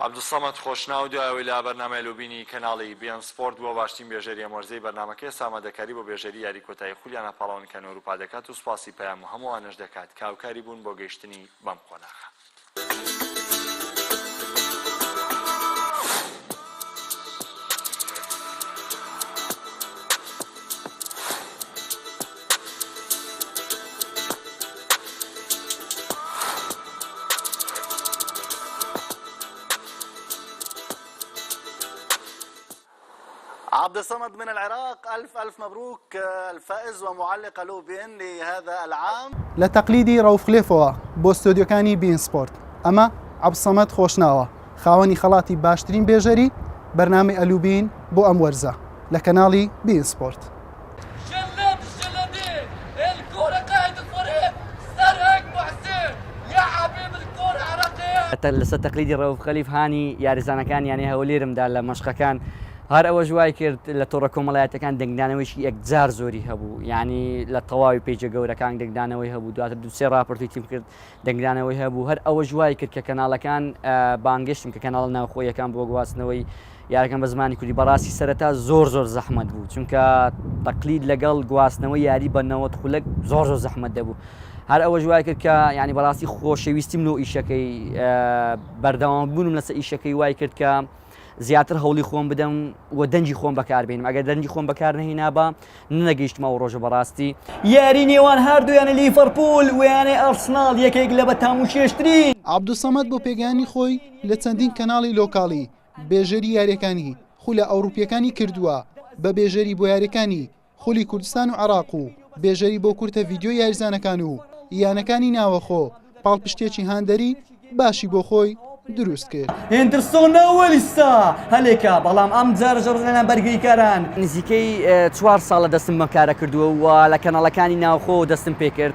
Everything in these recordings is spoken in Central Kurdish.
عەبدوڵسەمەد خۆشناو دوایەوەی لە بەرنامەی لوبینی کەناڵی بیان سپۆرت بۆ باشترین بێژەری ئەمەرزەی بەرنامەکەی ئامادەکاری بۆ بێژەری یاری کۆتایی خولیانە پاڵەوانکەن و ئەوروپا دەکات و سوپاسی پەیام و هەمووانش دەکات کە هاوکاری بوون بۆ گەیشتنی بەم قۆناغە. عبدالصمد من العراق، ألف مبروك الفائز ومعلق له بأن لهذا العام. لتقليدي روف خليفوا بو استوديو كاني بين سبورت. أما عبدالصمد خوشناوة خاواني خلاطي باشترين بيجري برنامج ألوبين بو أمورزة لكنالي بين سبورت. الشلبي الكرة قائد الفريق سرق محسن يا حبيب الكرة عراقية. لسه تقليدي روف خليف هاني يا رزانا كان يعني هوليرم دال مشقة كان هەر ئەوە ژوای کرد لە تۆڕە کۆمەڵایەتەکان دەنگدانەوەیشی یەکجار زۆری هەبوو، یعنی لە تەواوی پێیجە گەورەکان دەنگدانەوەی هەبوو، دواتر دووسێ راپۆرتی تیم کرد دەنگدانەوەی هەبوو، هەر ئەوە ژوای کرد کە کەناڵەکان بانگشتن کە کەناڵ ناوخۆیەکان بۆ گواستنەوەی یاریەکان بە زمانی کوردی بەڕاستی سەرەتا زۆر زەحمەت بوو، چونکە تەقلید لەگەڵ گواستنەوەی یاری بە 90 خولەک زۆر زەحمەت دەبوو. هەر ئەوە ژوای کرد کە یعنی بەڕاستی خۆشەویستیم لەو ئیشەکەی بەردەوام بوونم لەسەر ئیشەکەی وای کرد کە زیاتر هەوڵی خۆم بدەم و دەنجی خۆم بەکاربێنم، ئەگەر دەنجی خۆم بەکار نەهێنابە نەگەیشتمەوە ڕۆژە بەڕاستی. یاری نێوان هەردوویانە لیڤەرپوڵ و یانەی ئەرسناڵ یەکێک لە بەتاموشێشترین. عەبدوڵسەمەد بۆ پێگەیانی خۆی لە چەندین کەناڵی لۆکاڵی بێژەری یاریەکانی خولە ئەوروپیەکانی کردووە بە بێژەری بۆ یاریەکانی خولی کوردستان و عێراق و بێژەری بۆ کورتە ڤیدیۆ یاریزانەکان و یانەکانی ناوەخۆ پاڵپشتێکی هاندەری باشی بۆ خۆی دروست کرد. هێندرسۆن ناوەلیستا هەلێکە، بەڵام ئەم جارە ژەڕزانە بەرگریکاران نزیکەی 4 ساڵە دەستم بەکارە کردووە و لە کەناڵەکانی ناوخۆ دەستم پێ کرد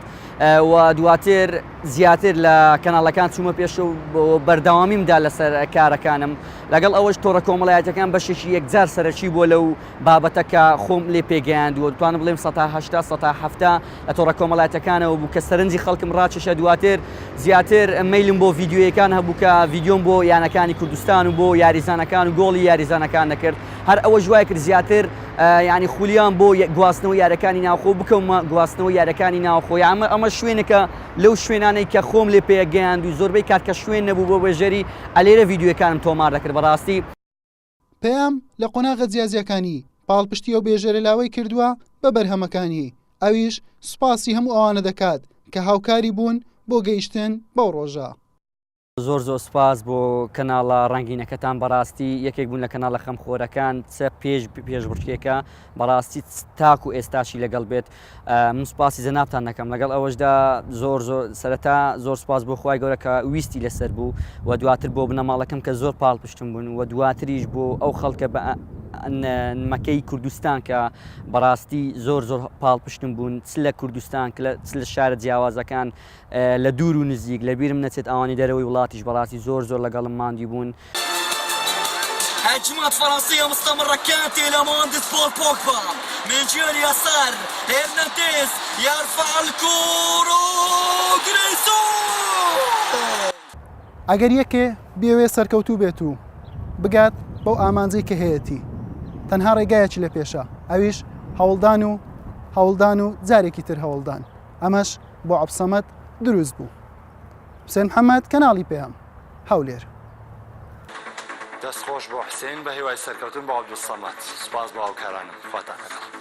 و دواتر زیاتر لە کەناڵەکان چوومە پێش و بەردەوامیم لەسەر کارەکانم لەگەڵ ئەوەش تۆڕە کۆمەڵایەتەکان بەشێکی یەکجار سەرەکی بۆ لەو بابەتەکە خۆم لێ پێگەیاند و دەتوانم بڵێم 1970 لە تۆڕە کۆمەڵایەتەکانەوە بوو کە سەرنجی خەڵکم ڕاکێشە، دواتر زیاتر میلم بۆ ڤیدیۆیەکان هەبوو کە ڤیدیۆم بۆ یانەکانی کوردستان و بۆ یاریزانەکان و گۆڵی یاریزانەکان نەکرد، هەر ئەوە ژوای کرد زیاتر ینی خولیان بۆ گواستنەوەی یارەکانی ناوخۆ بکەمە گواستنەوەی یارەکانی ناوخۆی ئەمە شوێنەکە لەو شوێنانەی کە خۆم لێ پێگەیاند و زۆربەی کات کە شوێن نەبوو بۆ بێژەری ئەلێرە ڤیدیۆەکانم تۆمار دەکرد. بەڕاستی پێیام لە قۆناغە جیازیەکانی پاڵپشتی ئەو بێژەرە لاوەی کردووە بە بەرهەمەکانی، ئەویش سوپاسی هەموو ئەوانە دەکات کە هاوکاری بوون بۆ گەیشتن بەو ڕۆژە. زۆر سپاس بۆ کەناڵە ڕەنگینەکەتان، بەڕاستی یەکێک بوون لە کەناڵە خەمخۆرەکان چە پێشبڕکێکە بەڕاستی تاکو و ئێستاشی لەگەڵ بێت. من سوپاسی جەنابتان دەکەم، لەگەڵ ئەوەشدا زۆر سەرەتا زۆر سپاس بۆ خوای گەورە کە ویستی لەسەر بوو و دواتر بۆ بنەماڵەکەم کە زۆر پاڵپشتم بوون و دواتریش بۆ ئەو خەڵکە بە مەکەی کوردستان کە بەڕاستی زۆر پاڵپشتم بوون چ لە کوردستان چ لە شارە جیاوازەکان لە دوور و نزیک لە بیرم نەچێت ئەوانی دەرەوەی وڵاتیش بەڕاستی زۆر لەگەڵم ماندی بوون. هجمات فرنسية مستمرة كانت إلى مهندس بول بوجبا من جهة اليسار هرنانديز يرفع الكورة غريزو. ئەگەر یەکێ بێوێ سەرکەوتوو بێت و بگات بەو ئامانجەی کە هەیەی تەنها ڕێگایەکی لە پێشە، ئەویش هەوڵدان و جارێکی تر هەوڵدان. ئەمەش بۆ عەبدوڵسەمەد دروست بوو. حوسێن محەممەد کەناڵی پێیام هەولێر. دەستخۆش بۆ حوسێن بە هیوای سەرکەوتن بۆ عەبدوڵسەمەد، سوپاس بۆ هاوکارانم، خواتان لەگەڵ.